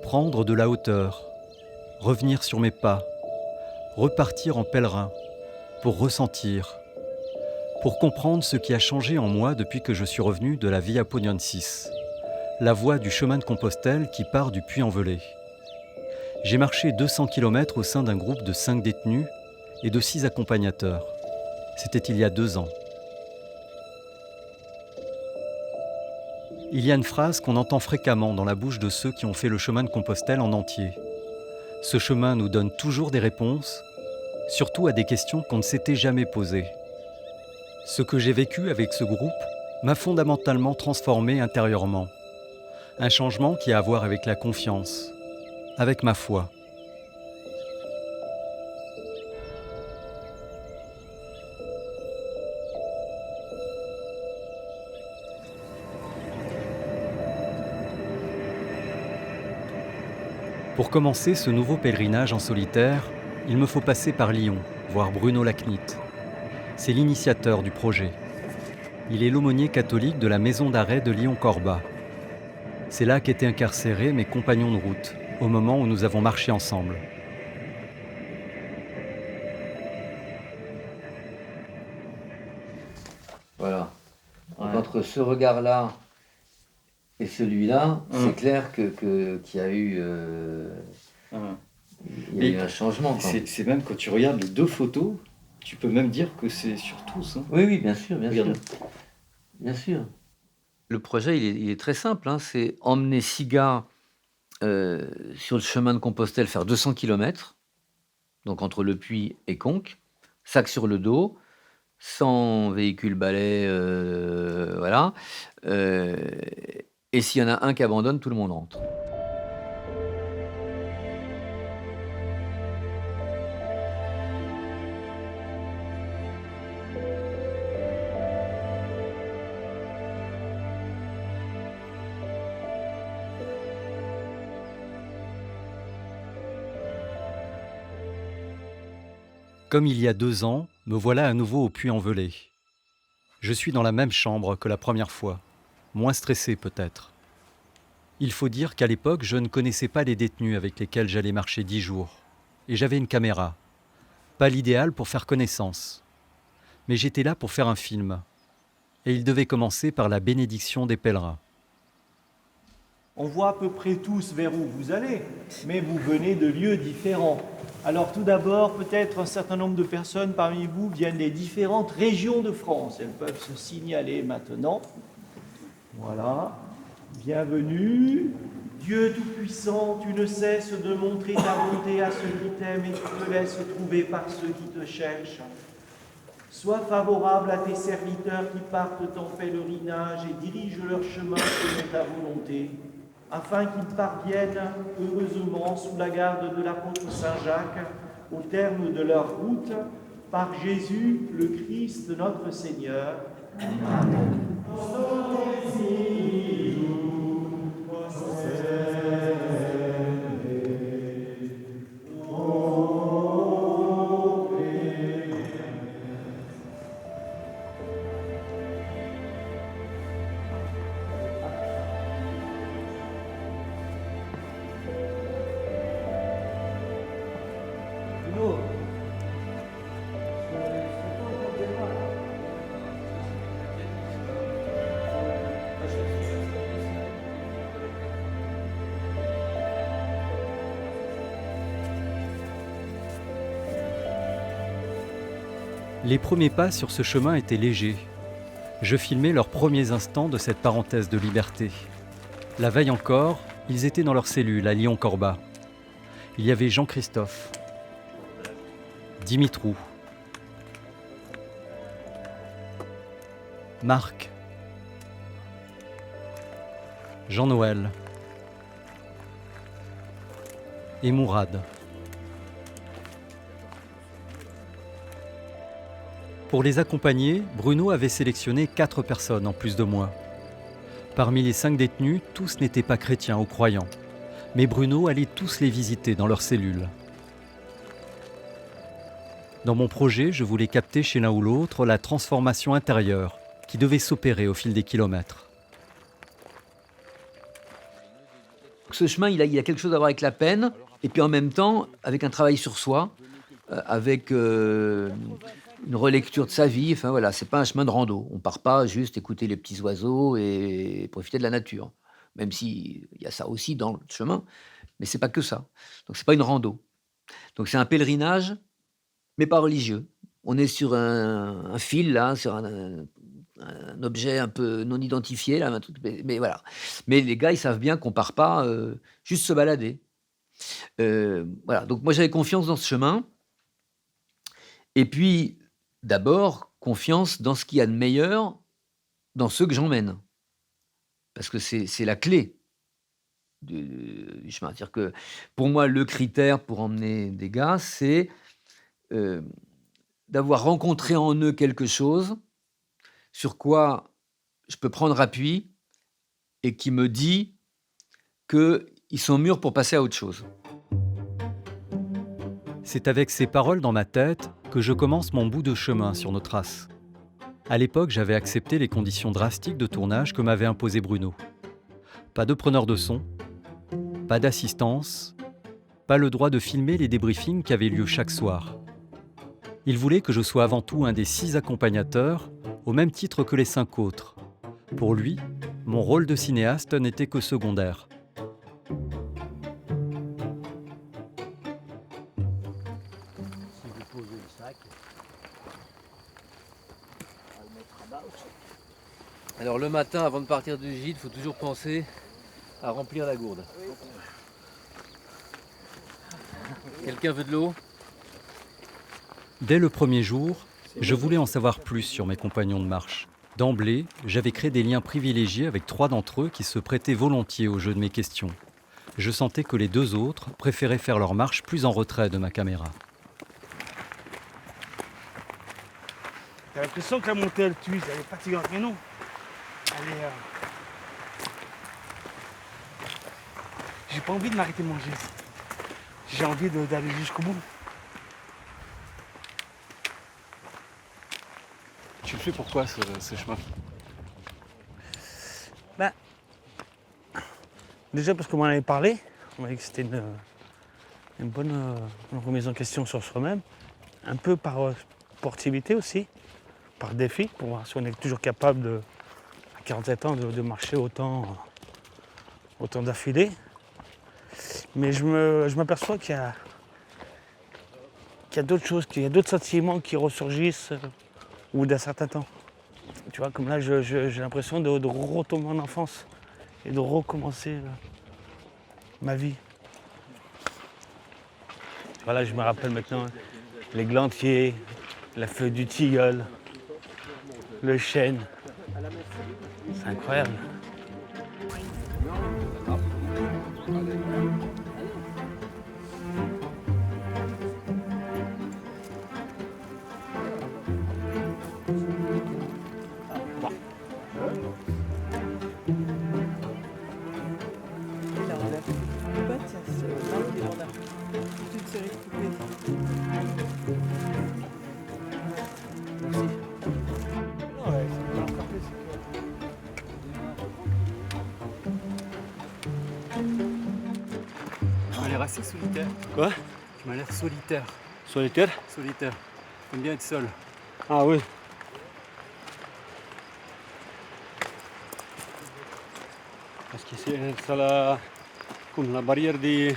Prendre de la hauteur, revenir sur mes pas, repartir en pèlerin, pour ressentir, pour comprendre ce qui a changé en moi depuis que je suis revenu de la Via Pognonsis, la voie du chemin de Compostelle qui part du Puy-en-Velay. J'ai marché 200 km au sein d'un groupe de 5 détenus et de 6 accompagnateurs. C'était il y a 2 ans. Il y a une phrase qu'on entend fréquemment dans la bouche de ceux qui ont fait le chemin de Compostelle en entier. Ce chemin nous donne toujours des réponses, surtout à des questions qu'on ne s'était jamais posées. Ce que j'ai vécu avec ce groupe m'a fondamentalement transformé intérieurement. Un changement qui a à voir avec la confiance, avec ma foi. Pour commencer ce nouveau pèlerinage en solitaire, il me faut passer par Lyon, voir Bruno Lacnit. C'est l'initiateur du projet. Il est l'aumônier catholique de la maison d'arrêt de Lyon-Corba. C'est là qu'étaient incarcérés mes compagnons de route, au moment où nous avons marché ensemble. Voilà. Donc, Ouais. entre ce regard-là et celui-là, Mm. c'est clair qu'il y a eu, Ouais. il y a eu Mais un changement. Quoi. C'est même quand tu regardes les deux photos, tu peux même dire que c'est sur tous. Hein. Oui, bien sûr, Regarde. Bien sûr. Le projet, il est très simple. Hein, c'est emmener 6 gars sur le chemin de Compostelle, faire 200 km, donc entre Le Puy et Conques, sac sur le dos, sans véhicule balai, voilà. Et s'il y en a un qui abandonne, tout le monde rentre. Comme il y a 2 ans, me voilà à nouveau au Puy-en-Velay. Je suis dans la même chambre que la première fois, moins stressé peut-être. Il faut dire qu'à l'époque, je ne connaissais pas les détenus avec lesquels j'allais marcher 10 jours. Et j'avais une caméra. Pas l'idéal pour faire connaissance. Mais j'étais là pour faire un film. Et il devait commencer par la bénédiction des pèlerins. On voit à peu près tous vers où vous allez, mais vous venez de lieux différents. Alors tout d'abord, peut-être un certain nombre de personnes parmi vous viennent des différentes régions de France. Elles peuvent se signaler maintenant. Voilà. Bienvenue. Dieu Tout-Puissant, tu ne cesses de montrer ta bonté à ceux qui t'aiment et tu te laisses trouver par ceux qui te cherchent. Sois favorable à tes serviteurs qui partent en pèlerinage et dirigent leur chemin selon ta volonté, afin qu'ils parviennent heureusement sous la garde de l'apôtre Saint Jacques, au terme de leur route, par Jésus, le Christ, notre Seigneur. Amen. Les premiers pas sur ce chemin étaient légers. Je filmais leurs premiers instants de cette parenthèse de liberté. La veille encore, ils étaient dans leur cellule à Lyon-Corba. Il y avait Jean-Christophe, Dimitrou, Marc, Jean-Noël et Mourad. Pour les accompagner, Bruno avait sélectionné 4 personnes en plus de moi. Parmi les 5 détenus, tous n'étaient pas chrétiens ou croyants. Mais Bruno allait tous les visiter dans leurs cellules. Dans mon projet, je voulais capter chez l'un ou l'autre la transformation intérieure qui devait s'opérer au fil des kilomètres. Ce chemin, il a quelque chose à voir avec la peine, et puis en même temps, avec un travail sur soi, avec une relecture de sa vie. Enfin voilà, c'est pas un chemin de rando. On part pas juste écouter les petits oiseaux et profiter de la nature. Même s'il y a ça aussi dans le chemin, mais c'est pas que ça. Donc c'est pas une rando. Donc c'est un pèlerinage, mais pas religieux. On est sur un fil, là, sur un objet un peu non identifié, là, un truc, mais voilà. Mais les gars, ils savent bien qu'on part pas juste se balader. Voilà, donc moi j'avais confiance dans ce chemin. Et puis, d'abord, confiance dans ce qu'il y a de meilleur dans ceux que j'emmène. Parce que c'est la clé du chemin. C'est-à-dire que pour moi, le critère pour emmener des gars, c'est d'avoir rencontré en eux quelque chose sur quoi je peux prendre appui et qui me dit qu'ils sont mûrs pour passer à autre chose. C'est avec ces paroles dans ma tête que je commence mon bout de chemin sur nos traces. À l'époque, j'avais accepté les conditions drastiques de tournage que m'avait imposé Bruno. Pas de preneur de son, pas d'assistance, pas le droit de filmer les débriefings qui avaient lieu chaque soir. Il voulait que je sois avant tout un des 6 accompagnateurs, au même titre que les 5 autres. Pour lui, mon rôle de cinéaste n'était que secondaire. Alors le matin, avant de partir du gîte, il faut toujours penser à remplir la gourde. Quelqu'un veut de l'eau ? Dès le premier jour, je voulais en savoir plus sur mes compagnons de marche. D'emblée, j'avais créé des liens privilégiés avec 3 d'entre eux qui se prêtaient volontiers au jeu de mes questions. Je sentais que les 2 autres préféraient faire leur marche plus en retrait de ma caméra. T'as l'impression que la montée elle tue, elle est fatigante, mais non. Elle est, J'ai pas envie de m'arrêter de manger. J'ai envie d'aller jusqu'au bout. Tu le fais pourquoi ce chemin? Ben, déjà parce qu'on m'en avait parlé, on m'a dit que c'était une bonne remise en question sur soi-même, un peu par sportivité aussi, par défi, pour voir si on est toujours capable à 47 ans de marcher autant d'affilée. Mais je m'aperçois qu'il y a d'autres choses, qu'il y a d'autres sentiments qui ressurgissent au bout d'un certain temps. Tu vois, comme là, j'ai l'impression de retomber en enfance et de recommencer ma vie. Voilà, je me rappelle maintenant les glantiers, la feuille du tilleul, le chêne. C'est incroyable. Tu m'as l'air assez solitaire. Quoi? Tu m'as l'air solitaire. Solitaire? Solitaire. J'aime bien être seul. Ah oui. Parce que c'est ça comme la barrière de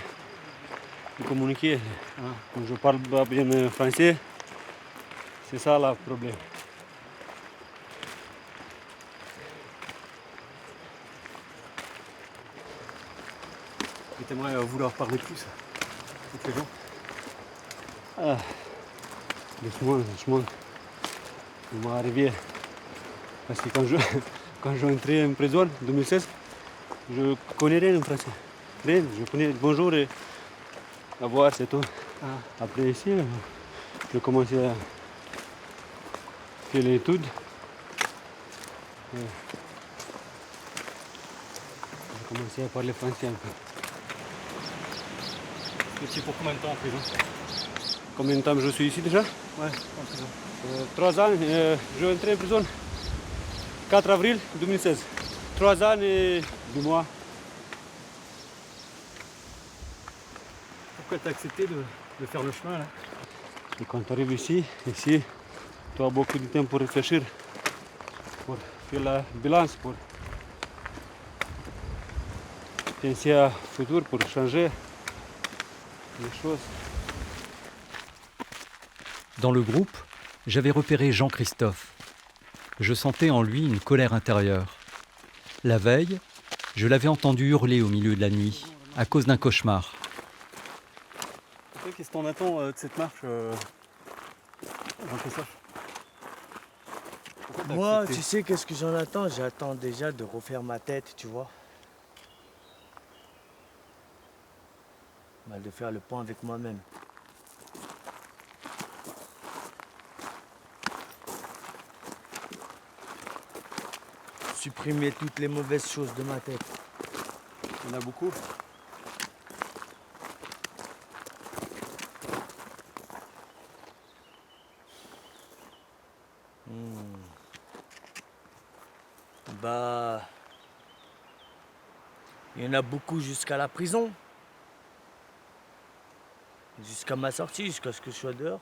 communiquer. Quand je parle pas bien français, c'est ça le problème. Et t'aimerais vouloir parler plus avec les gens. Ah, doucement. Il m'est arrivé. Parce que quand je entrais en prison en 2016, je connais rien en français. Rien. Je connais bonjour et au revoir, c'est tout. Après ici, je commençais fait l'étude. J'ai commencé à parler français un peu. Vous étiez pour combien de temps en prison? Combien de temps je suis ici déjà? Ouais, en prison. 3 ans. Je suis entré en prison 4 avril 2016. 3 ans et 2 mois. Pourquoi tu as accepté de faire le chemin là? Et quand tu arrives ici, tu as beaucoup de temps pour réfléchir, pour faire la balance, pour penser à futur, pour changer les choses. Dans le groupe, j'avais repéré Jean-Christophe. Je sentais en lui une colère intérieure. La veille, je l'avais entendu hurler au milieu de la nuit, à cause d'un cauchemar. Toi, qu'est-ce que t'en attends de cette marche, Jean-Christophe? Pourquoi t'as Moi, accepté? tu sais qu'est-ce que j'en attends? J'attends déjà de refaire ma tête, tu vois. De faire le point avec moi-même. Supprimer toutes les mauvaises choses de ma tête. Il y en a beaucoup. Il y en a beaucoup jusqu'à la prison. Jusqu'à ma sortie, jusqu'à ce que je sois dehors.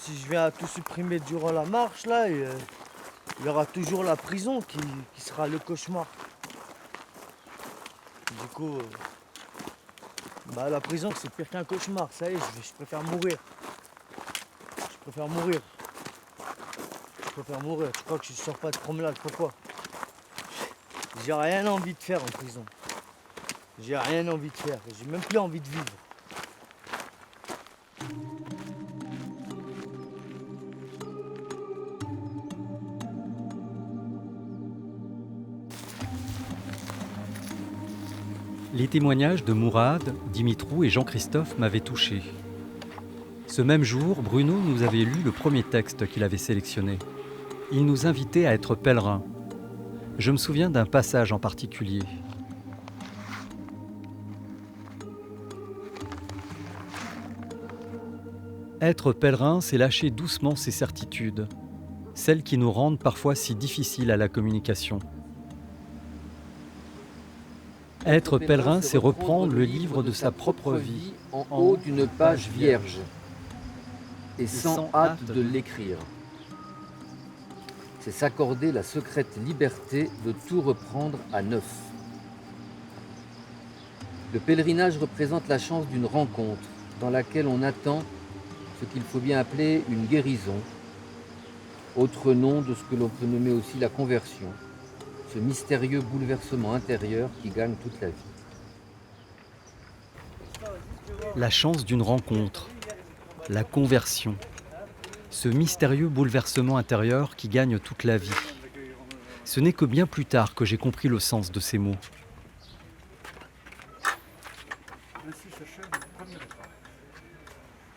Si je viens à tout supprimer durant la marche, là, il y aura toujours la prison qui sera le cauchemar. Du coup, la prison, c'est pire qu'un cauchemar. Ça y est, je préfère mourir. Je préfère mourir. Je préfère mourir. Je crois que je ne sors pas de promenade. Pourquoi? J'ai rien envie de faire en prison. J'ai rien envie de faire. J'ai même plus envie de vivre. Les témoignages de Mourad, Dimitrou et Jean-Christophe m'avaient touché. Ce même jour, Bruno nous avait lu le premier texte qu'il avait sélectionné. Il nous invitait à être pèlerins. Je me souviens d'un passage en particulier. Être pèlerin, c'est lâcher doucement ses certitudes, celles qui nous rendent parfois si difficiles à la communication. Être pèlerin, c'est reprendre le livre de sa propre vie en haut d'une page vierge et sans hâte de l'écrire. C'est s'accorder la secrète liberté de tout reprendre à neuf. Le pèlerinage représente la chance d'une rencontre dans laquelle on attend ce qu'il faut bien appeler une guérison, autre nom de ce que l'on peut nommer aussi la conversion, ce mystérieux bouleversement intérieur qui gagne toute la vie. La chance d'une rencontre, la conversion, ce mystérieux bouleversement intérieur qui gagne toute la vie. Ce n'est que bien plus tard que j'ai compris le sens de ces mots.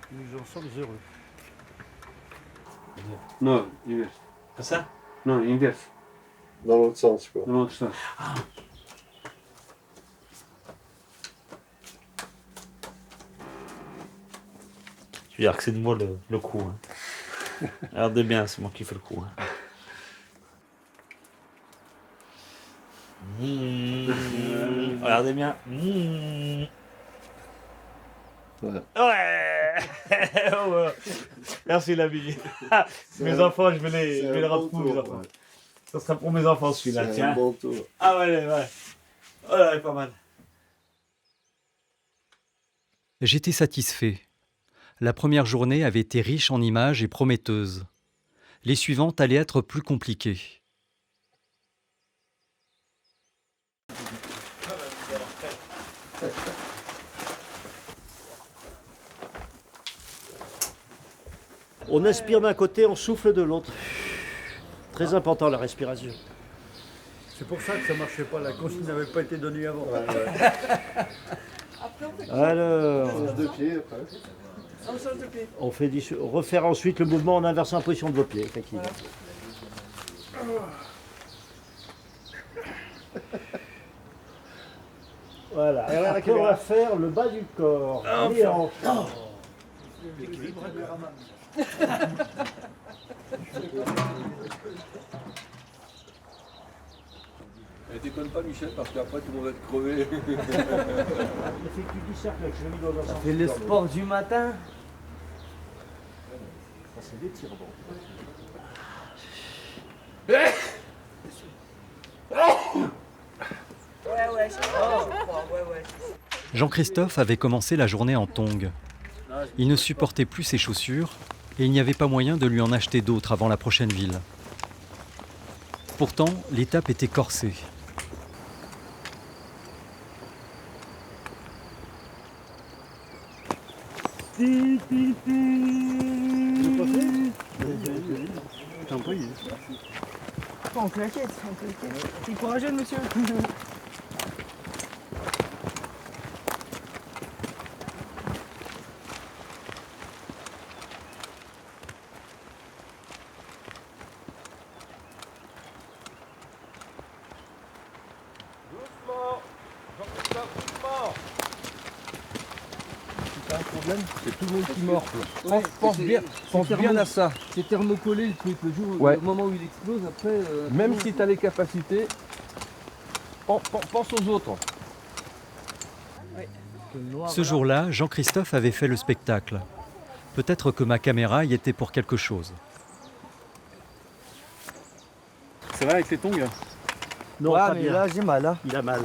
Nous en sommes heureux. Non, inverse. C'est ça? Non, inverse. Dans l'autre sens, quoi. Dans l'autre sens. Je veux dire que c'est de moi le coup. Hein. Regardez bien, c'est moi qui fais le coup. Hein. Regardez bien. Ouais. Ouais. Ouais. Merci l'ami. Mes enfants, je vais les rendre fous, mes enfants. Ouais. Ça sera pour mes enfants celui-là, C'est un tiens. bon tour. Ah ouais. Oh là, elle est pas mal. J'étais satisfait. La première journée avait été riche en images et prometteuse. Les suivantes allaient être plus compliquées. On inspire d'un côté, on souffle de l'autre. Très important la respiration. C'est pour ça que ça ne marchait pas, la consigne n'avait pas été donnée avant. Alors, Change de pied après. On fait refaire ensuite le mouvement en inversant la position de vos pieds, effectivement. Voilà. Après, on va faire le bas du corps. Les hanches. Déconne pas Michel parce qu'après tout le monde va être crevé. Effectue 10 cercles avec cheville dans un sens. C'est le sport du matin. Ça, c'est l'étirement. Jean-Christophe avait commencé la journée en tongs. Il ne supportait plus ses chaussures et il n'y avait pas moyen de lui en acheter d'autres avant la prochaine ville. Pourtant, l'étape était corsée. En claquette, C'est courageux, monsieur. C'est tout le monde qui morfle. Pense bien à ça. C'est thermocollé le truc, le jour, Ouais. au moment où il explose, après... Même si tu as les capacités, pense aux autres. Ce jour-là, Jean-Christophe avait fait le spectacle. Peut-être que ma caméra y était pour quelque chose. Ça va avec les tongs? Non, Ouais, pas mais bien. là, j'ai mal, hein. Il a mal.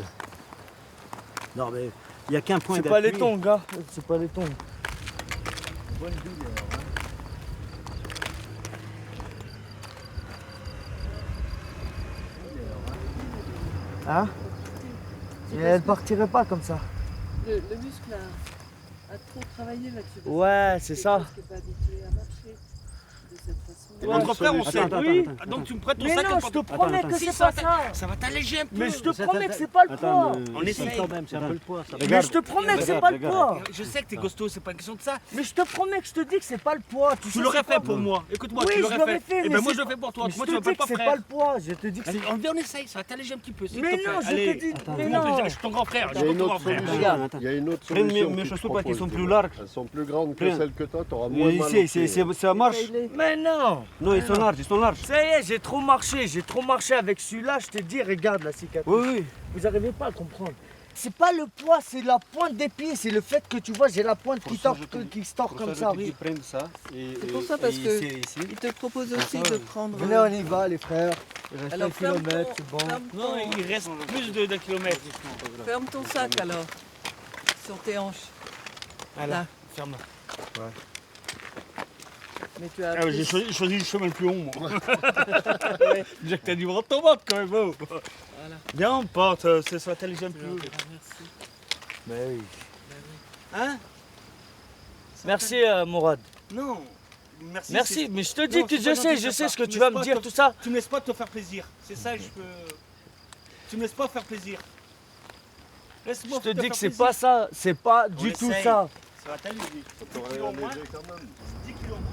Non, mais il n'y a qu'un point C'est d'appui. pas les tongs, gars. C'est pas les tongs. Hein? Et elle partirait pas comme ça. Le muscle a trop travaillé là-dessus. Ouais, c'est ça. Parce qu'il n'est pas habitué à marcher de cette façon. Entre frères, on sait. Attends, Oui. attends. Donc tu me prêtes ton Mais sac non, en je te porte- promets attends. que Si, c'est ça pas va ça. Ça va t'alléger un peu. Mais je te promets que c'est pas le poids. Attends, On essaye. quand même, c'est un peu le poids. Ça. Mais je te promets que c'est pas le poids. Je sais que t'es costaud, c'est pas une question de ça. Mais je te promets que je te dis que c'est pas le poids. Tu sais, l'aurais c'est fait pas- pour moi. Écoute-moi, Oui, tu je l'aurais l'aurais fait. fait, Et mais ben moi c'est- je le fais pour toi. Mais je Moi te tu dis m'appelles que pas c'est frère. pas le poids. Je te dis que c'est. Allez, on essaye, ça va t'alléger un petit peu. s'il Mais te plaît. non, je Allez. te dis. Mais Mon frère, non. je suis ton grand frère. Je Il y a suis une ton grand autre frère. solution. Il y a une autre solution. mes qui te chaussures parce qu'ils sont propose, plus dis. larges. Elles sont plus grandes que Plein. celles que toi, tu auras moins mal. Ça marche. Mais non. Non, ils sont larges, ils sont larges. Ça y est, j'ai trop marché avec celui-là, je te dis, regarde la cicatrice. Oui, oui. Vous n'arrivez pas à comprendre. C'est pas le poids, c'est la pointe des pieds, c'est le fait que tu vois, j'ai la pointe qui se tord comme ça. Ils prennent ça. C'est pour ça parce que il te propose aussi de prendre. Venez, on y va, les frères. Il reste Alors, un kilomètre, c'est bon. Non, il reste plus d'un kilomètre. Ferme ton sac alors. Sur tes hanches. Voilà, ferme. Mais tu as. Ah, j'ai choisi le chemin le plus long, moi. Déjà que t'as du vent ton ventre quand même. Oh. Voilà. Viens, on porte, ça va t'alléger un peu. Ah, merci. Mais oui. Hein? Merci, Mourad. Non. Merci. Merci, c'est- mais je te dis Non, que c'est pas je gentil de sais faire ce ça. que tu vas me dire, tout ça. Tu me laisses pas te faire plaisir. C'est ça que je peux. Tu me laisses pas faire plaisir. Je Laisse-moi te dis faire que c'est plaisir. pas ça, c'est pas On du tout essaye. ça. Ça va t'alléger. 10 T'aurais kilos en moins. allégé quand même. 10 kilos en moins.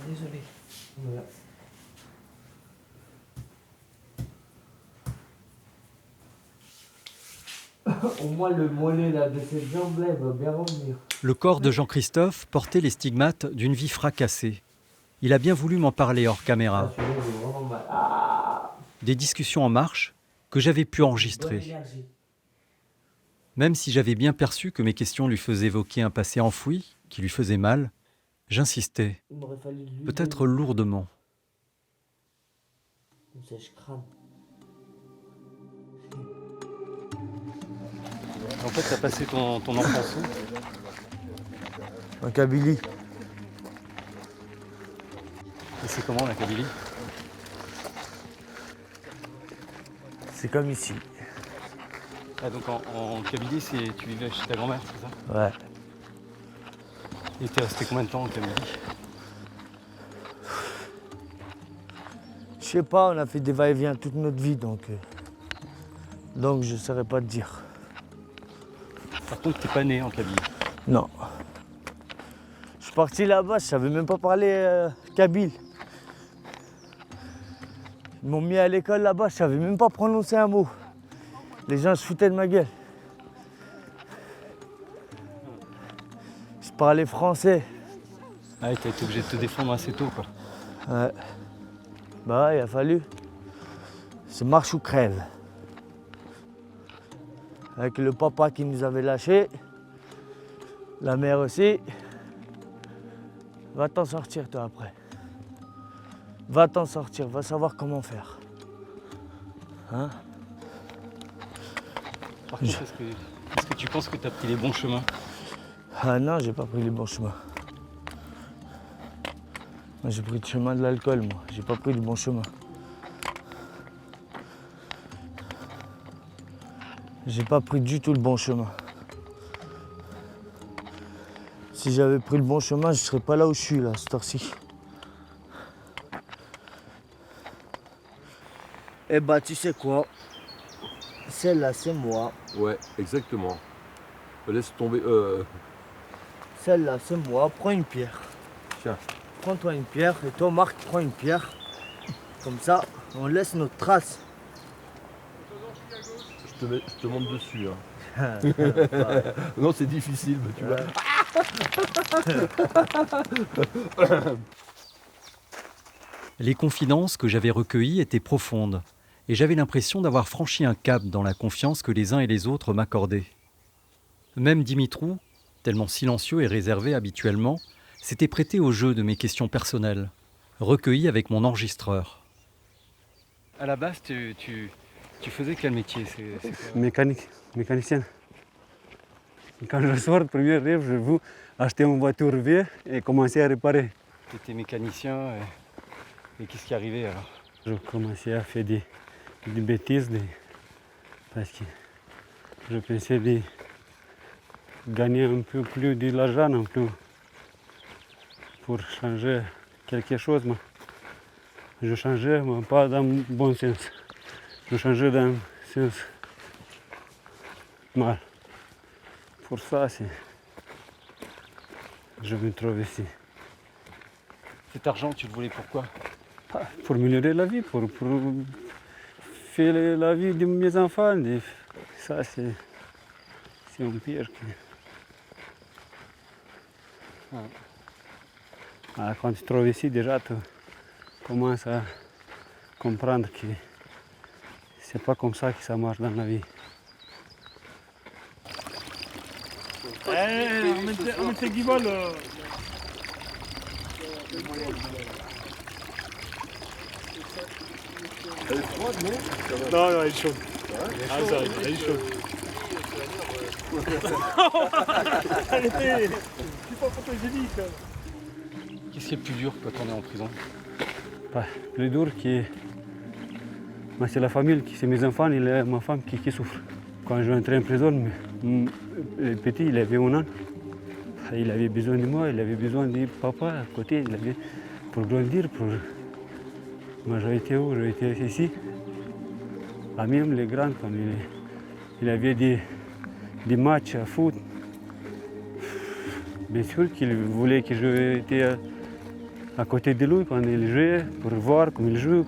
Désolé. Au moins le mollet là de cette jambe là va bien revenir. Le corps de Jean-Christophe portait les stigmates d'une vie fracassée. Il a bien voulu m'en parler hors caméra. Celui-là, j'ai vraiment mal. Ah, Des discussions en marche que j'avais pu bonne enregistrer. énergie. Même si j'avais bien perçu que mes questions lui faisaient évoquer un passé enfoui, qui lui faisait mal, j'insistais, Il m'aurait fallu de l'huile peut-être lourdement. d'olive. Comme ça, je crame. En fait, t'as passé ton enfance où? En Kabylie. Et c'est comment la Kabylie? C'est comme ici. Ah, donc en Kabylie, tu vivais chez ta grand-mère, c'est ça? Ouais. Et t'es resté combien de temps en Kabylie? Je sais pas, on a fait des va-et-vient toute notre vie donc. Donc je ne saurais pas te dire. Par contre, t'es pas né en Kabylie. Non. Je suis parti là-bas, je savais même pas parler kabyle. Ils m'ont mis à l'école là-bas, je savais même pas prononcer un mot. Les gens se foutaient de ma gueule. Je parlais français. Ah ouais, t'as été obligé de te défendre assez tôt, quoi. Ouais. Bah ouais, il a fallu. C'est marche ou crève. Avec le papa qui nous avait lâchés, la mère aussi. Va t'en sortir toi après. Va t'en sortir, va savoir comment faire. Hein? Par contre, est-ce que tu penses que t'as pris les bons chemins? Ah non, j'ai pas pris les bons chemins. Moi, j'ai pris le chemin de l'alcool, moi. J'ai pas pris le bon chemin. J'ai pas pris du tout le bon chemin. Si j'avais pris le bon chemin, je serais pas là où je suis, là, à cette heure-ci. Eh bah, tu sais quoi? Celle-là, c'est moi. Ouais, exactement. Laisse tomber. Celle-là, c'est moi. Prends une pierre. Tiens. Prends-toi une pierre. Et toi, Marc, prends une pierre. Comme ça, on laisse notre trace. Je te monte dessus. Hein. Non, c'est difficile, mais tu vois. Les confidences que j'avais recueillies étaient profondes, et j'avais l'impression d'avoir franchi un cap dans la confiance que les uns et les autres m'accordaient. Même Dimitrou, tellement silencieux et réservé habituellement, s'était prêté au jeu de mes questions personnelles, recueillies avec mon enregistreur. À la base, tu faisais quel métier? Mécanicien. Quand je sors, le premier rêve, je veux acheter une voiture vieille et commencer à réparer. Tu étais mécanicien, et qu'est-ce qui arrivait alors? Je commençais à faire des bêtises parce que je pensais de gagner un peu plus de l'argent non plus pour changer quelque chose. Mais je changeais, mais pas dans le bon sens. Je changeais dans le sens mal. Pour ça, je me trouve ici. Cet argent, tu le voulais pourquoi? Pour améliorer la vie, pour faire la vie de mes enfants. Ça, c'est un pire. Alors, quand tu te trouves ici, déjà, tu commences à comprendre que c'est pas comme ça que ça marche dans la vie. On met tes guiboles. Elle est froide, non? Non, elle est chaude. Ah, ça arrive, elle est chaude. Arrêtez! C'est pas photogénique. Qu'est-ce qui est le plus dur quand on est en prison? Plus dur, c'est la famille, c'est mes enfants et ma femme qui souffrent. Quand je suis entré en prison, le petit, il avait 1 an. Il avait besoin de moi, il avait besoin de papa à côté, pour grandir, Moi, j'ai été où? J'ai été ici. Même les grands, quand il avait des matchs à foot, bien sûr qu'il voulait que j'étais à côté de lui quand il jouait, pour voir comment il joue.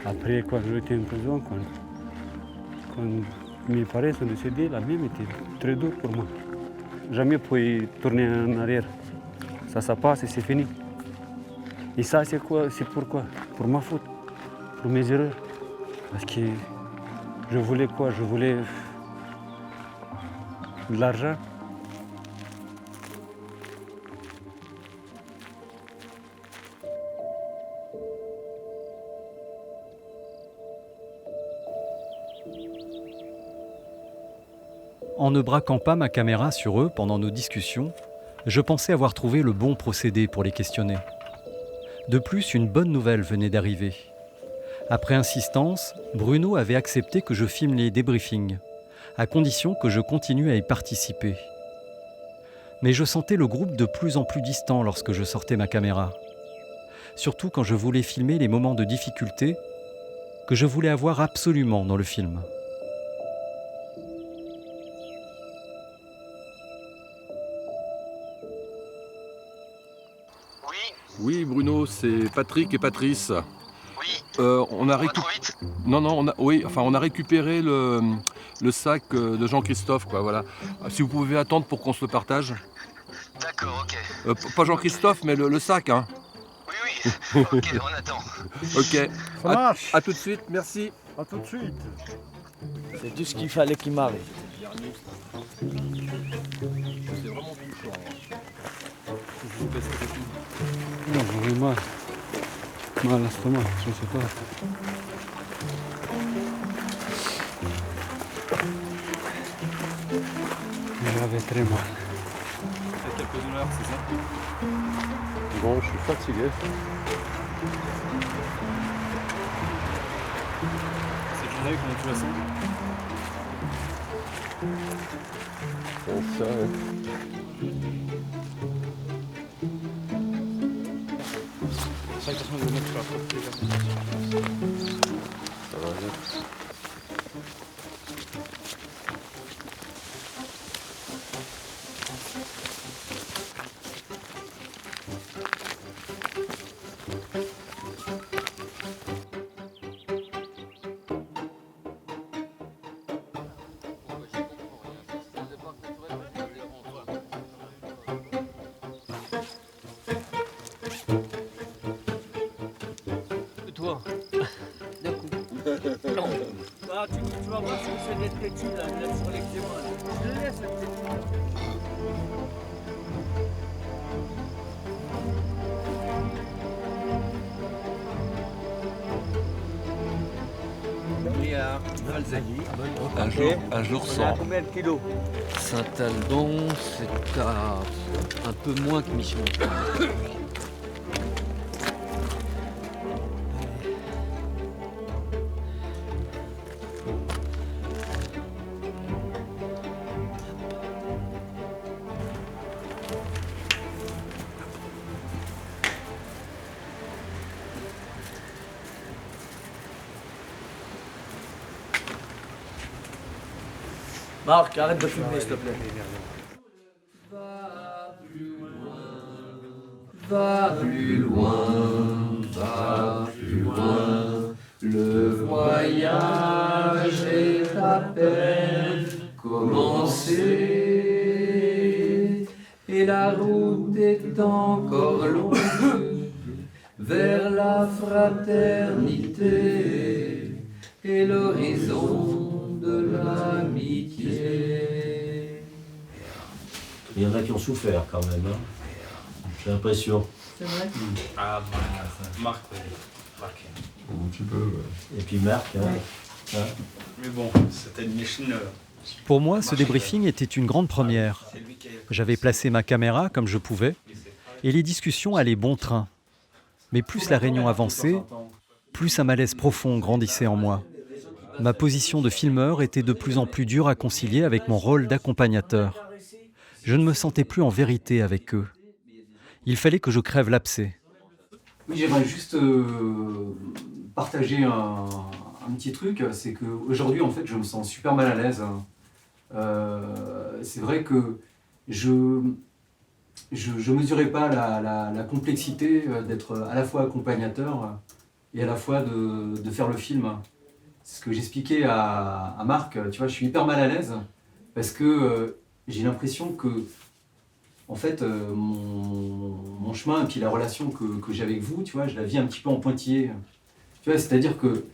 Après, quand j'étais en prison, quand mes parents sont décédés, la même était très dure pour moi. Jamais pu tourner en arrière. Ça passe et c'est fini. Et ça, c'est quoi? C'est pourquoi? Pour ma faute, pour mes erreurs. Parce que je voulais quoi? Je voulais de l'argent. En ne braquant pas ma caméra sur eux pendant nos discussions, je pensais avoir trouvé le bon procédé pour les questionner. De plus, une bonne nouvelle venait d'arriver. Après insistance, Bruno avait accepté que je filme les débriefings, à condition que je continue à y participer. Mais je sentais le groupe de plus en plus distant lorsque je sortais ma caméra. Surtout quand je voulais filmer les moments de difficulté, que je voulais avoir absolument dans le film. Oui, Bruno, c'est Patrick et Patrice. Oui. On a on a récupéré le sac de Jean-Christophe, quoi. Voilà. Si vous pouvez attendre pour qu'on se le partage. D'accord, ok. Pas Jean-Christophe, mais le sac, hein. Oui. Ok, on attend. Ok. Ça marche. À tout de suite, merci. À tout de suite. C'est tout ce qu'il fallait qu'il m'arrive. C'est vraiment touchant. Non, j'avais mal. Mal à l'estomac, je sais pas. J'avais très mal. T'as quelques douleurs, c'est ça? Bon, je suis fatigué. Cette journée, comment tu la sens? C'est ça, ouais. Ça va bien. Toi, d'un coup. Ah, tu vas voir si c'est d'être petit là, je laisse sur les pieds moi là. Je le laisse le petit. Un jour On est à sans. combien de kilos? Saint-Alban, c'est à un peu moins que Michelin. Marc, arrête de fumer s'il te plaît. Va plus loin, va plus loin. Le voyage est à peine commencé et la route est encore longue vers la fraternité et l'horizon de l'amitié. Il y en a qui ont souffert quand même, hein. J'ai l'impression. C'est vrai. Ah, Marc, oui. Marc. Un petit peu, ouais. Et puis Marc, hein. Hein. Mais bon, c'était une machine. Pour moi, ce débriefing était une grande première. J'avais placé ma caméra comme je pouvais, et les discussions allaient bon train. Mais plus la réunion avançait, plus un malaise profond grandissait en moi. Ma position de filmeur était de plus en plus dure à concilier avec mon rôle d'accompagnateur. Je ne me sentais plus en vérité avec eux. Il fallait que je crève l'abcès. Oui, j'aimerais juste partager un petit truc, c'est qu'aujourd'hui, en fait, je me sens super mal à l'aise. C'est vrai que je mesurais pas la complexité d'être à la fois accompagnateur et à la fois de faire le film. C'est ce que j'expliquais à Marc, tu vois, je suis hyper mal à l'aise parce que j'ai l'impression que en fait, mon chemin et puis la relation que j'ai avec vous, tu vois, je la vis un petit peu en pointillé. Tu vois, c'est-à-dire que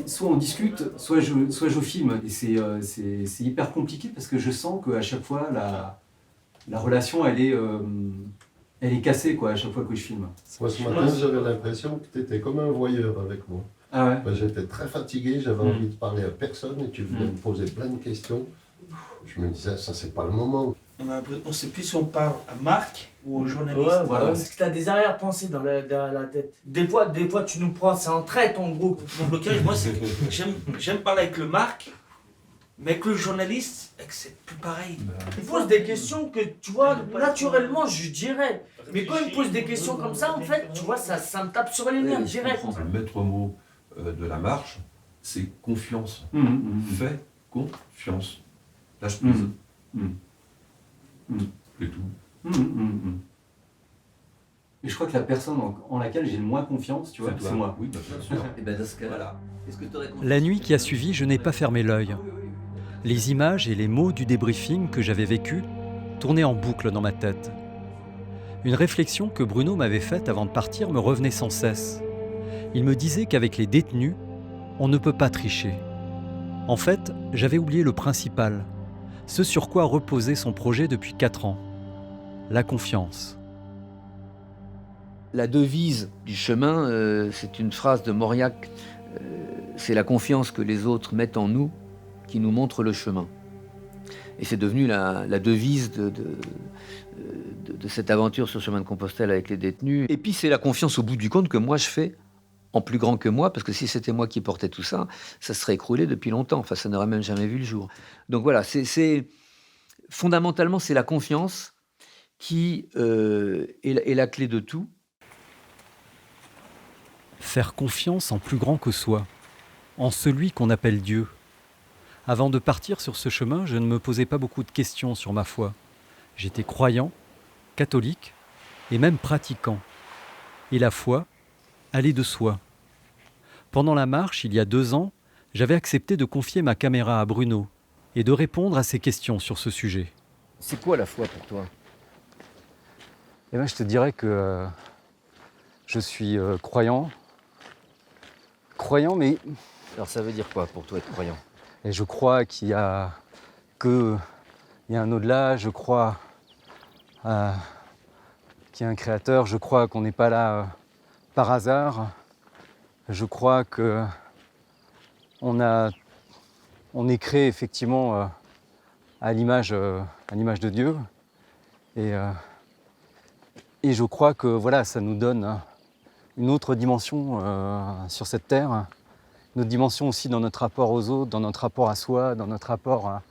soit on discute, soit je filme. Et c'est hyper compliqué parce que je sens qu'à chaque fois, la relation, elle est cassée, quoi, à chaque fois que je filme. Moi, ce matin, j'avais l'impression que tu étais comme un voyeur avec moi. Ah ouais. Ben, j'étais très fatigué, j'avais envie de parler à personne et tu venais me poser plein de questions. Je me disais, ça, c'est pas le moment. On sait plus si on parle à Marc ou au journaliste. Ouais, voilà. Parce que t'as des arrière-pensées derrière la tête. Des fois, tu nous prends, c'est en trait ton groupe. Mon blocage, moi, c'est que j'aime parler avec le Marc, Mais que le journaliste, c'est plus pareil. Il pose des questions que, tu vois, naturellement, je dirais. Mais quand il pose des questions comme ça, en fait, tu vois, ça me tape sur les nerfs, direct. Le maître mot de la marche, c'est confiance. Fais confiance. Lâche prise. C'est tout. Et je crois que la personne en laquelle j'ai le moins confiance, tu vois, c'est moi. Oui, bien sûr. Et ben dans ce cas-là, est-ce que tu aurais La nuit qui a suivi, je n'ai pas fermé l'œil. Les images et les mots du débriefing que j'avais vécu tournaient en boucle dans ma tête. Une réflexion que Bruno m'avait faite avant de partir me revenait sans cesse. Il me disait qu'avec les détenus, on ne peut pas tricher. En fait, j'avais oublié le principal, ce sur quoi reposait son projet depuis 4 ans, la confiance. La devise du chemin, c'est une phrase de Mauriac, c'est la confiance que les autres mettent en nous qui nous montre le chemin. Et c'est devenu la devise de cette aventure sur le chemin de Compostelle avec les détenus. Et puis c'est la confiance au bout du compte que moi je fais en plus grand que moi, parce que si c'était moi qui portais tout ça, ça se serait écroulé depuis longtemps. Enfin, ça n'aurait même jamais vu le jour. Donc voilà, fondamentalement, c'est la confiance qui est la clé de tout. Faire confiance en plus grand que soi, en celui qu'on appelle Dieu. Avant de partir sur ce chemin, je ne me posais pas beaucoup de questions sur ma foi. J'étais croyant, catholique et même pratiquant. Et la foi allait de soi. Pendant la marche, il y a 2 ans, j'avais accepté de confier ma caméra à Bruno et de répondre à ses questions sur ce sujet. C'est quoi la foi pour toi ? Eh ben, je te dirais que je suis croyant. Croyant, mais... Alors ça veut dire quoi pour toi être croyant ? Et je crois qu'il y a un au-delà, je crois qu'il y a un créateur, je crois qu'on n'est pas là par hasard, je crois que on est créé effectivement à l'image de Dieu, et je crois que voilà, ça nous donne une autre dimension sur cette terre. Notre dimension aussi dans notre rapport aux autres, dans notre rapport à soi, dans notre rapport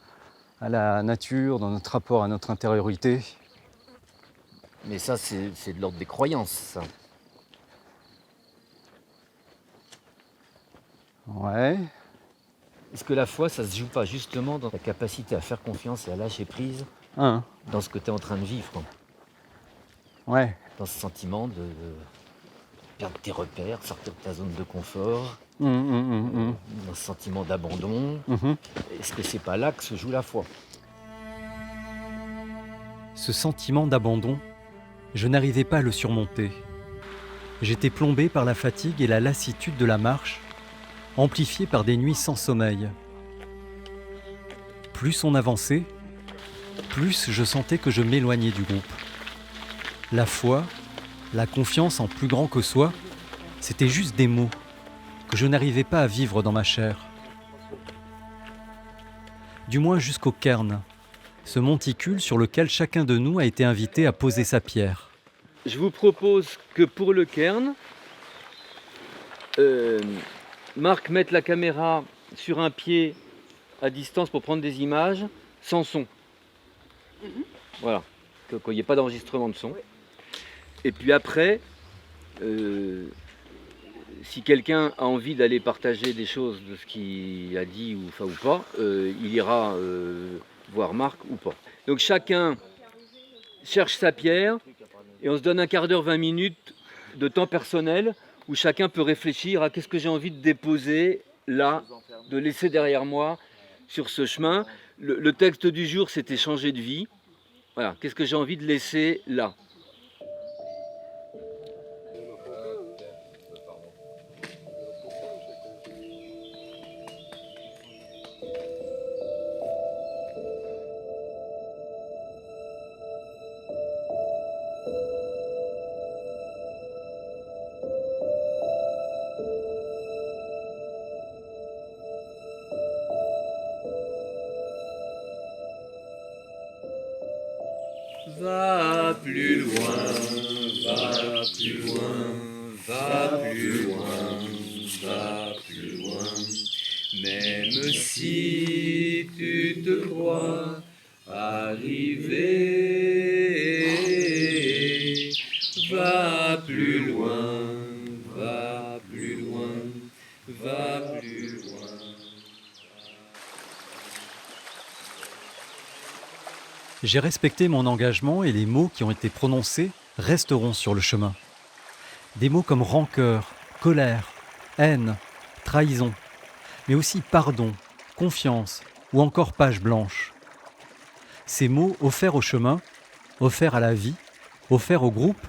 à la nature, dans notre rapport à notre intériorité. Mais ça, c'est de l'ordre des croyances, ça. Ouais. Est-ce que la foi, ça se joue pas justement dans ta capacité à faire confiance et à lâcher prise dans ce que tu es en train de vivre ? Ouais. Dans ce sentiment de perdre tes repères, sortir de ta zone de confort, dans ce sentiment d'abandon. Est-ce que c'est pas là que se joue la foi ? Ce sentiment d'abandon, je n'arrivais pas à le surmonter. J'étais plombé par la fatigue et la lassitude de la marche, amplifiée par des nuits sans sommeil. Plus on avançait, plus je sentais que je m'éloignais du groupe. La foi, la confiance en plus grand que soi, c'était juste des mots que je n'arrivais pas à vivre dans ma chair. Du moins jusqu'au cairn, ce monticule sur lequel chacun de nous a été invité à poser sa pierre. Je vous propose que pour le cairn, Marc mette la caméra sur un pied à distance pour prendre des images sans son. Voilà, qu'il n'y ait pas d'enregistrement de son. Et puis après, si quelqu'un a envie d'aller partager des choses de ce qu'il a dit ou pas, il ira voir Marc ou pas. Donc chacun cherche sa pierre et on se donne un quart d'heure, 20 minutes de temps personnel où chacun peut réfléchir à qu'est-ce que j'ai envie de déposer là, de laisser derrière moi sur ce chemin. Le texte du jour, c'était changer de vie. Voilà, qu'est-ce que j'ai envie de laisser là ? Va plus loin, va plus loin, va plus loin, va plus loin. Même si tu vois arriver. Va plus loin, va plus loin, va plus loin. J'ai respecté mon engagement et les mots qui ont été prononcés resteront sur le chemin. Des mots comme rancœur, colère, haine, trahison, mais aussi pardon, confiance ou encore page blanche. Ces mots offerts au chemin, offerts à la vie, offerts au groupe,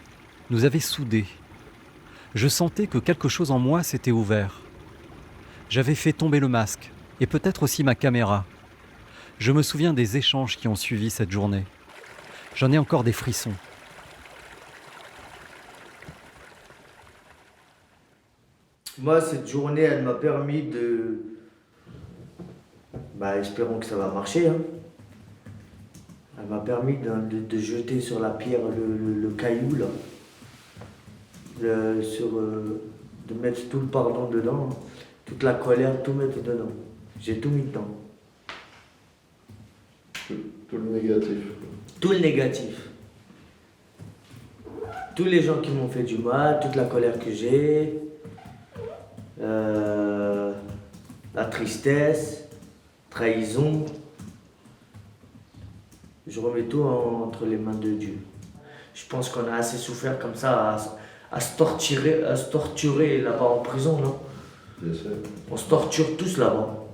nous avaient soudés. Je sentais que quelque chose en moi s'était ouvert. J'avais fait tomber le masque et peut-être aussi ma caméra. Je me souviens des échanges qui ont suivi cette journée. J'en ai encore des frissons. Moi, cette journée, elle m'a permis de... espérons que ça va marcher. Hein. Elle m'a permis de jeter sur la pierre le caillou, là. De mettre tout le pardon dedans, toute la colère, tout mettre dedans. J'ai tout mis dedans. Tout le négatif. Tout le négatif. Tous les gens qui m'ont fait du mal, toute la colère que j'ai, la tristesse, trahison. Je remets tout entre les mains de Dieu. Je pense qu'on a assez souffert comme ça à se torturer là-bas en prison, non? On se torture tous là-bas.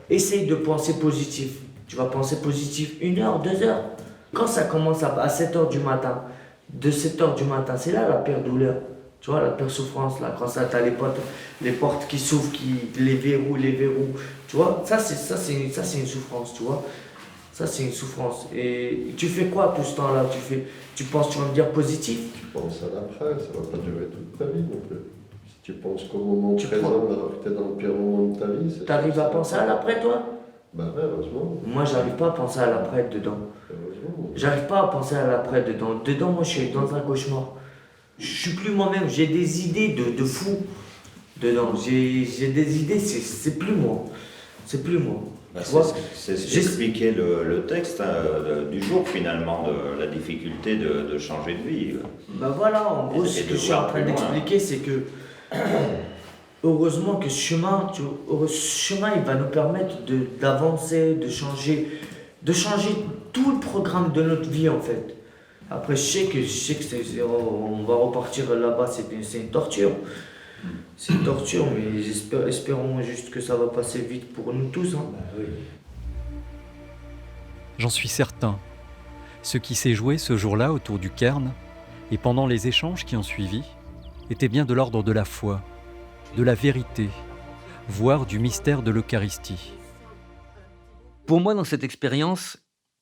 Essaye de penser positif. Tu vas penser positif 1 heure, 2 heures. Quand ça commence à 7 heures du matin, de 7 heures du matin, c'est là la pire douleur. Tu vois, la pire souffrance, là, quand ça, t'as les portes qui s'ouvrent, les verrous. Tu vois, ça c'est une souffrance, tu vois. Ça, c'est une souffrance. Et tu fais quoi tout ce temps-là? Tu penses, tu vas me dire positif? Tu penses à l'après, ça va pas durer toute ta vie non plus. Si tu penses qu'au moment présent, alors que tu es dans le pire moment de ta vie, c'est... T'arrives à penser à l'après, toi? Bah ouais, heureusement. Moi, j'arrive pas à penser à l'après dedans. Heureusement. J'arrive pas à penser à l'après dedans. Dedans, moi, je suis dans un cauchemar. Je suis plus moi-même. J'ai des idées de fou dedans. J'ai des idées, c'est plus moi. C'est plus moi. C'est ce qu'expliquait le texte du jour, finalement, de la difficulté de changer de vie. Voilà, en gros, ce que je suis en train d'expliquer, c'est que heureusement que ce chemin, il va nous permettre d'avancer, de changer tout le programme de notre vie, en fait. Après, je sais que on va repartir là-bas, c'est une torture. C'est une torture, mais espérons juste que ça va passer vite pour nous tous. Hein. Oui. J'en suis certain. Ce qui s'est joué ce jour-là autour du cairn, et pendant les échanges qui ont suivi, était bien de l'ordre de la foi, de la vérité, voire du mystère de l'Eucharistie. Pour moi, dans cette expérience,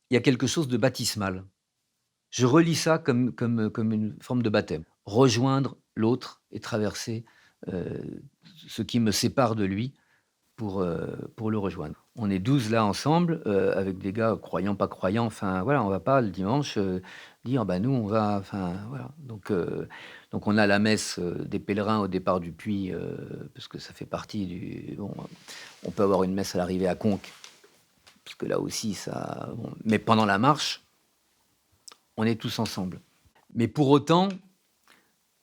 il y a quelque chose de baptismal. Je relis ça comme une forme de baptême. Rejoindre l'autre et traverser ce qui me sépare de lui pour le rejoindre. On est 12 là ensemble, avec des gars croyants, pas croyants, enfin voilà, on va pas le dimanche dire nous on va, enfin voilà. Donc on a la messe des pèlerins au départ du puits, parce que ça fait partie du... Bon, on peut avoir une messe à l'arrivée à Conques, parce que là aussi ça... Bon, mais pendant la marche, on est tous ensemble. Mais pour autant,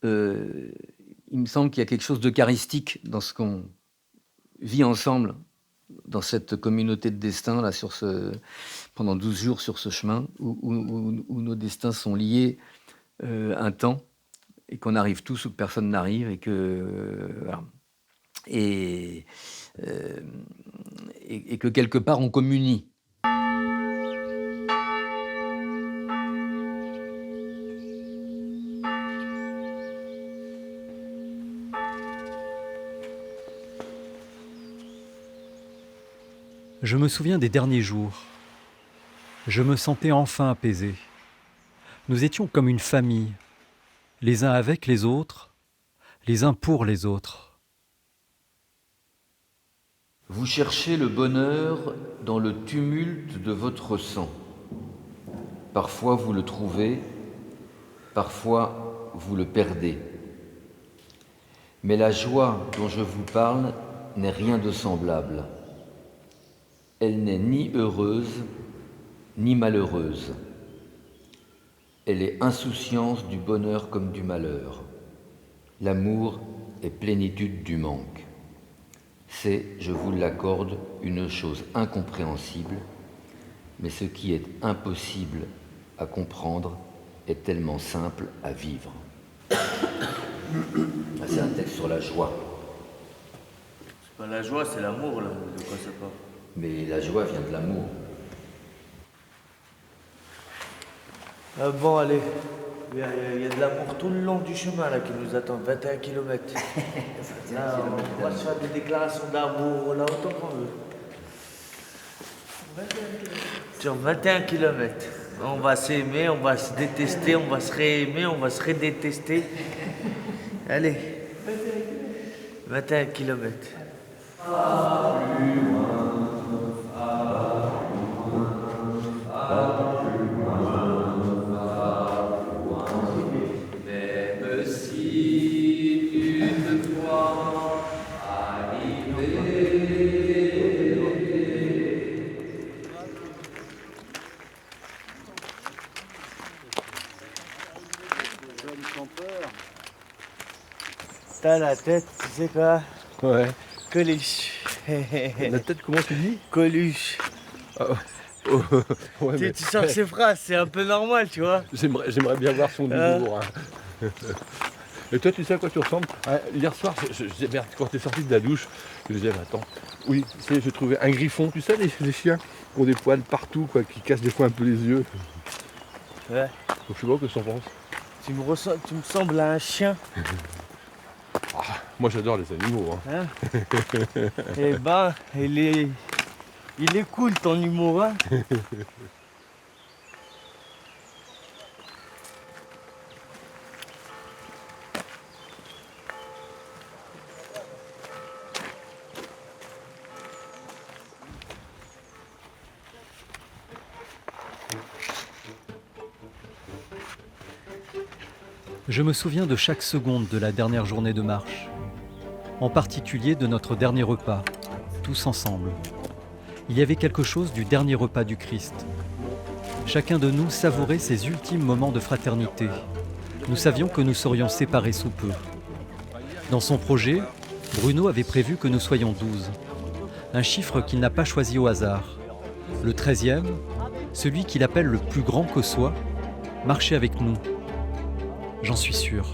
il me semble qu'il y a quelque chose d'eucharistique dans ce qu'on vit ensemble, dans cette communauté de destin, là, pendant 12 jours sur ce chemin, où nos destins sont liés un temps, et qu'on arrive tous ou que personne n'arrive, et que... voilà. Et que quelque part on communie. Je me souviens des derniers jours. Je me sentais enfin apaisé. Nous étions comme une famille, les uns avec les autres, les uns pour les autres. Vous cherchez le bonheur dans le tumulte de votre sang. Parfois vous le trouvez, parfois vous le perdez. Mais la joie dont je vous parle n'est rien de semblable. Elle n'est ni heureuse, ni malheureuse. Elle est insouciance du bonheur comme du malheur. L'amour est plénitude du manque. C'est, je vous l'accorde, une chose incompréhensible, mais ce qui est impossible à comprendre est tellement simple à vivre. C'est un texte sur la joie. C'est pas la joie, c'est l'amour, là. De quoi ça parle? Mais la joie vient de l'amour. Bon, allez. Il y a de l'amour tout le long du chemin là qui nous attend, 21 km. Là, on va se faire des déclarations d'amour là autant qu'on veut. Sur 21 km. On va s'aimer, on va se détester, on va se réaimer, on va se redétester. Allez. 21 km. T'as la tête, tu sais quoi? Ouais. Coluche. La tête, comment tu dis? Coluche. Ouais, Tu sors ces phrases, c'est un peu normal, tu vois. J'aimerais bien voir son humour. Hein. Et toi, tu sais à quoi tu ressembles? Hier soir, merde, quand t'es sorti de la douche, je disais, attends, oui, tu sais, j'ai trouvé un griffon, tu sais, les chiens qui ont des poils partout, quoi, qui cassent des fois un peu les yeux. Ouais. Donc, je sais pas ce que t'en penses. Tu me sembles à un chien. Moi, j'adore les animaux. Hein. Eh ben, il est cool ton humour, hein. Je me souviens de chaque seconde de la dernière journée de marche, en particulier de notre dernier repas, tous ensemble. Il y avait quelque chose du dernier repas du Christ. Chacun de nous savourait ces ultimes moments de fraternité. Nous savions que nous serions séparés sous peu. Dans son projet, Bruno avait prévu que nous soyons 12, un chiffre qu'il n'a pas choisi au hasard. Le 13e, celui qu'il appelle le plus grand que soi, marchait avec nous. J'en suis sûr.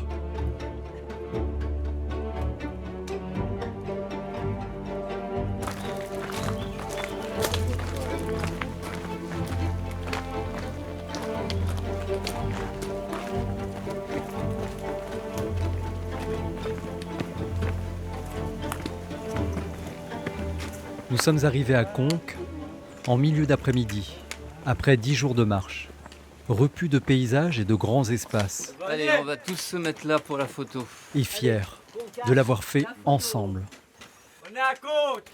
Nous sommes arrivés à Conques en milieu d'après-midi, après 10 jours de marche. Repus de paysages et de grands espaces. Allez, on va tous se mettre là pour la photo. Et fiers de l'avoir fait ensemble. On est à Conques.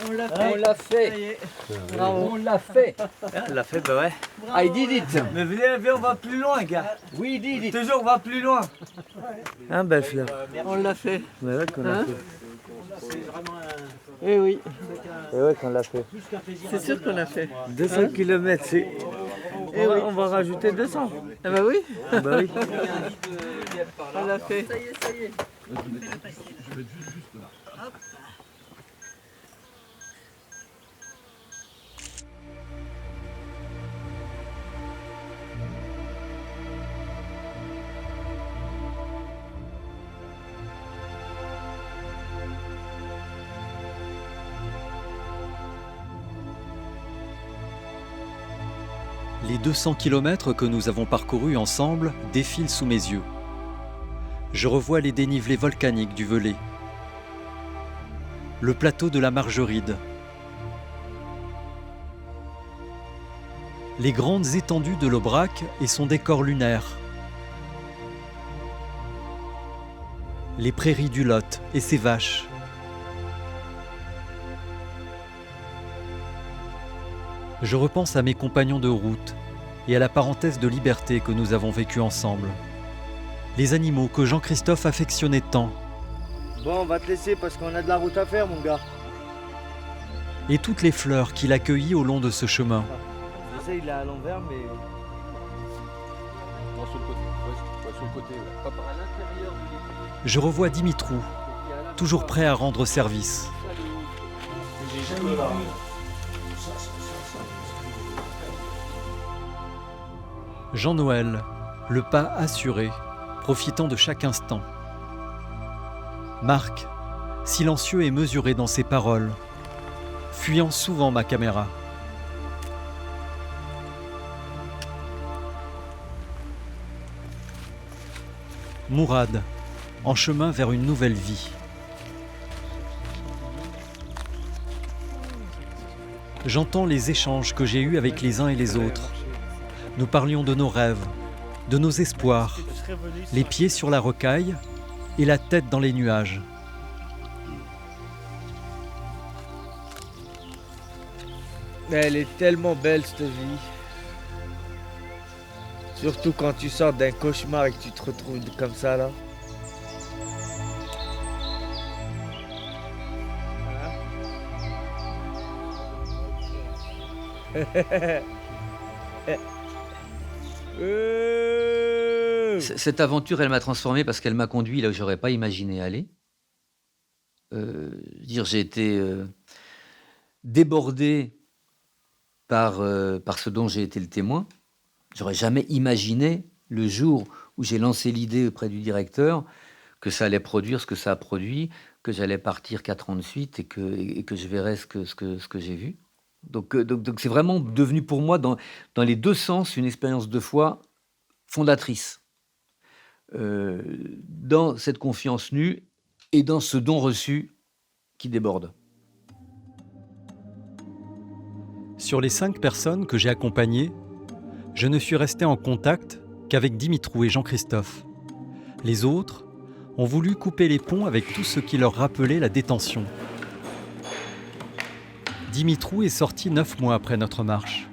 On l'a fait. On l'a fait. On l'a fait, bah ouais. I did it. Mais venez, on va plus loin, gars. We did it. Toujours, on va plus loin. Hein, belle fleur. On l'a fait. Bah ouais, qu'on l'a fait. Eh oui. Et ouais, qu'on l'a fait. C'est sûr qu'on l'a fait. 200 km, c'est... Et oui, on va rajouter 200. Ah bah oui. Ah bah oui. On l'a fait. Ça y est, ça y est. Les 200 km que nous avons parcourus ensemble défilent sous mes yeux. Je revois les dénivelés volcaniques du Velay, le plateau de la Margeride, les grandes étendues de l'Aubrac et son décor lunaire, les prairies du Lot et ses vaches, je repense à mes compagnons de route et à la parenthèse de liberté que nous avons vécue ensemble. Les animaux que Jean-Christophe affectionnait tant. Bon, on va te laisser parce qu'on a de la route à faire, mon gars. et toutes les fleurs qu'il accueillit au long de ce chemin. Je sais, il est à l'envers, mais... Non, sur le côté. Ouais, sur le côté. Ouais. Hop. À l'intérieur de l'église. Je revois Dimitrou, toujours prêt à rendre service. J'ai jamais vu. Jean-Noël, le pas assuré, profitant de chaque instant. Marc, silencieux et mesuré dans ses paroles, fuyant souvent ma caméra. Mourad, en chemin vers une nouvelle vie. J'entends les échanges que j'ai eus avec les uns et les autres. Nous parlions de nos rêves, de nos espoirs, les pieds sur la rocaille et la tête dans les nuages. Elle est tellement belle cette vie. Surtout quand tu sors d'un cauchemar et que tu te retrouves comme ça là. Cette aventure, elle m'a transformé parce qu'elle m'a conduit là où j'aurais pas imaginé aller. J'ai été débordé par ce dont j'ai été le témoin. J'aurais jamais imaginé le jour où j'ai lancé l'idée auprès du directeur que ça allait produire ce que ça a produit, que j'allais partir 4 ans de suite et que je verrais ce que j'ai vu. Donc c'est vraiment devenu pour moi dans les deux sens une expérience de foi fondatrice. Dans cette confiance nue et dans ce don reçu qui déborde. Sur les 5 personnes que j'ai accompagnées, je ne suis resté en contact qu'avec Dimitrou et Jean-Christophe. Les autres ont voulu couper les ponts avec tout ce qui leur rappelait la détention. Dimitrou est sorti 9 mois après notre marche.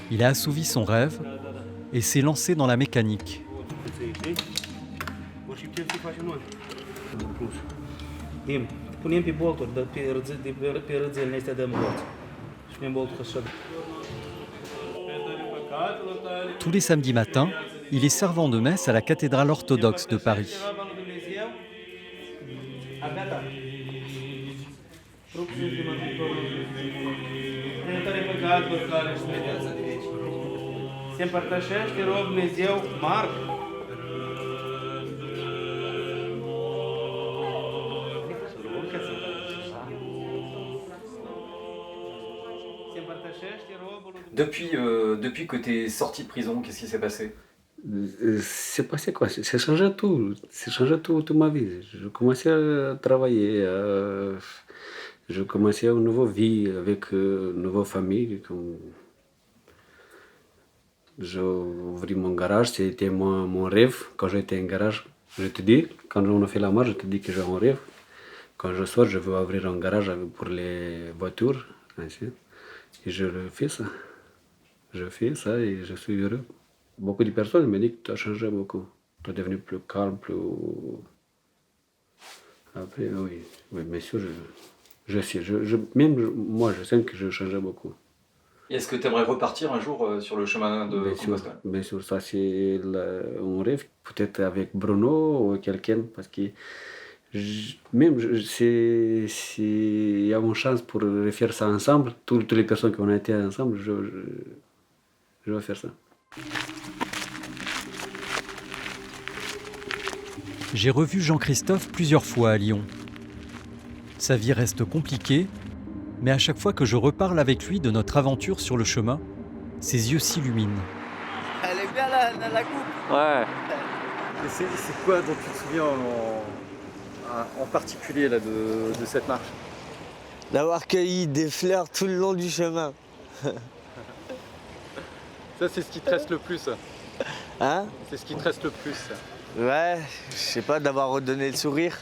Il a assouvi son rêve et s'est lancé dans la mécanique. Tous les samedis matins, il est servant de messe à la cathédrale orthodoxe de Paris. Depuis que tu es sorti de prison, qu'est-ce qui s'est passé? C'est passé quoi? C'est changé tout. C'est changé toute ma vie. Je commençais à travailler. Je commençais une nouvelle vie avec une nouvelle famille. J'ai ouvert mon garage. C'était mon rêve. Quand j'étais en garage, je te dis, quand on a fait la marche, je te dis que j'ai un rêve. Quand je sors, je veux ouvrir un garage pour les voitures. Ainsi. Et je le fais ça. Je fais ça et je suis heureux. Beaucoup de personnes me disent que tu as changé beaucoup. Tu es devenu plus calme, plus... Après, oui, bien sûr, je sais. Même moi, je sens que je changeais beaucoup. Est-ce que tu aimerais repartir un jour sur le chemin de Compostelle? Bien sûr, ça c'est un rêve. Peut-être avec Bruno ou quelqu'un, parce que il y a une chance pour refaire ça ensemble. Toutes les personnes qui ont été ensemble, je vais faire ça. J'ai revu Jean-Christophe plusieurs fois à Lyon. Sa vie reste compliquée, mais à chaque fois que je reparle avec lui de notre aventure sur le chemin, ses yeux s'illuminent. Elle est bien la coupe. Ouais. C'est quoi dont tu te souviens en particulier là, de cette marche? D'avoir cueilli des fleurs tout le long du chemin. Ça, c'est ce qui te reste le plus. Hein? C'est ce qui te reste le plus. Ouais, je sais pas, d'avoir redonné le sourire.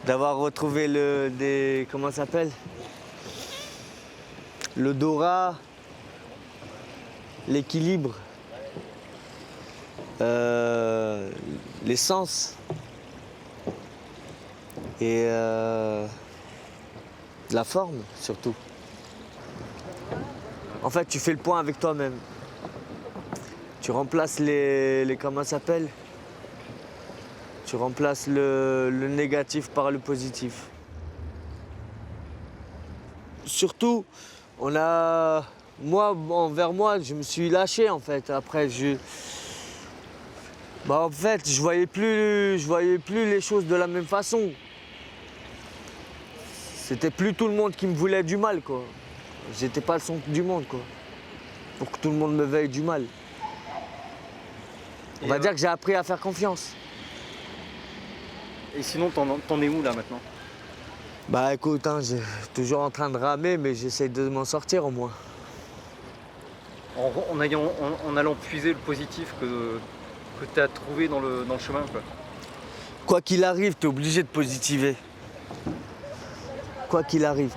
D'avoir retrouvé comment ça s'appelle? L'odorat, l'équilibre, les sens. Et De la forme, surtout. En fait, tu fais le point avec toi-même. Tu remplaces les comment ça s'appelle? Tu remplaces le négatif par le positif. Surtout, envers moi, je me suis lâché en fait. Après, je voyais plus les choses de la même façon. C'était plus tout le monde qui me voulait du mal, quoi. J'étais pas le centre du monde, quoi. Pour que tout le monde me veuille du mal. On va dire que j'ai appris à faire confiance. Et sinon, t'en es où là maintenant? Bah écoute, hein, j'ai toujours en train de ramer, mais j'essaie de m'en sortir au moins. En allant puiser le positif que tu as trouvé dans le chemin, quoi. Quoi qu'il arrive, t'es obligé de positiver. Quoi qu'il arrive,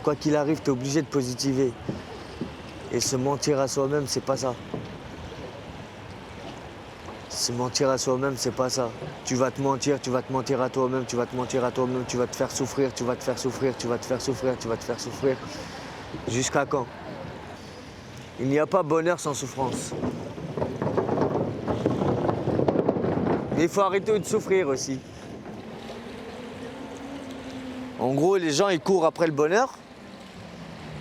t'es obligé de positiver. Et se mentir à soi-même, c'est pas ça. Se mentir à soi-même, c'est pas ça. Tu vas te mentir à toi-même, tu vas te faire souffrir. Jusqu'à quand? Il n'y a pas bonheur sans souffrance. Mais il faut arrêter de souffrir aussi. En gros, les gens, ils courent après le bonheur.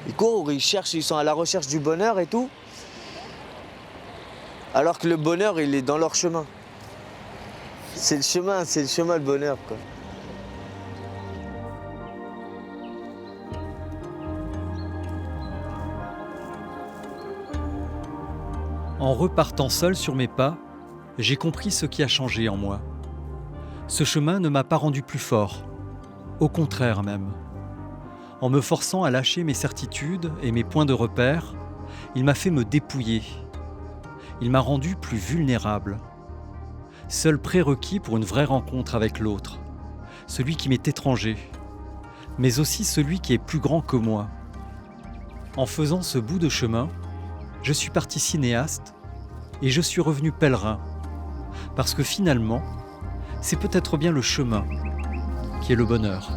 Ils courent, ils sont à la recherche du bonheur et tout. Alors que le bonheur, il est dans leur chemin. C'est le chemin le bonheur, quoi. En repartant seul sur mes pas, j'ai compris ce qui a changé en moi. Ce chemin ne m'a pas rendu plus fort, au contraire même. En me forçant à lâcher mes certitudes et mes points de repère, il m'a fait me dépouiller. Il m'a rendu plus vulnérable. Seul prérequis pour une vraie rencontre avec l'autre, celui qui m'est étranger, mais aussi celui qui est plus grand que moi. En faisant ce bout de chemin, je suis parti cinéaste et je suis revenu pèlerin, parce que finalement, c'est peut-être bien le chemin qui est le bonheur.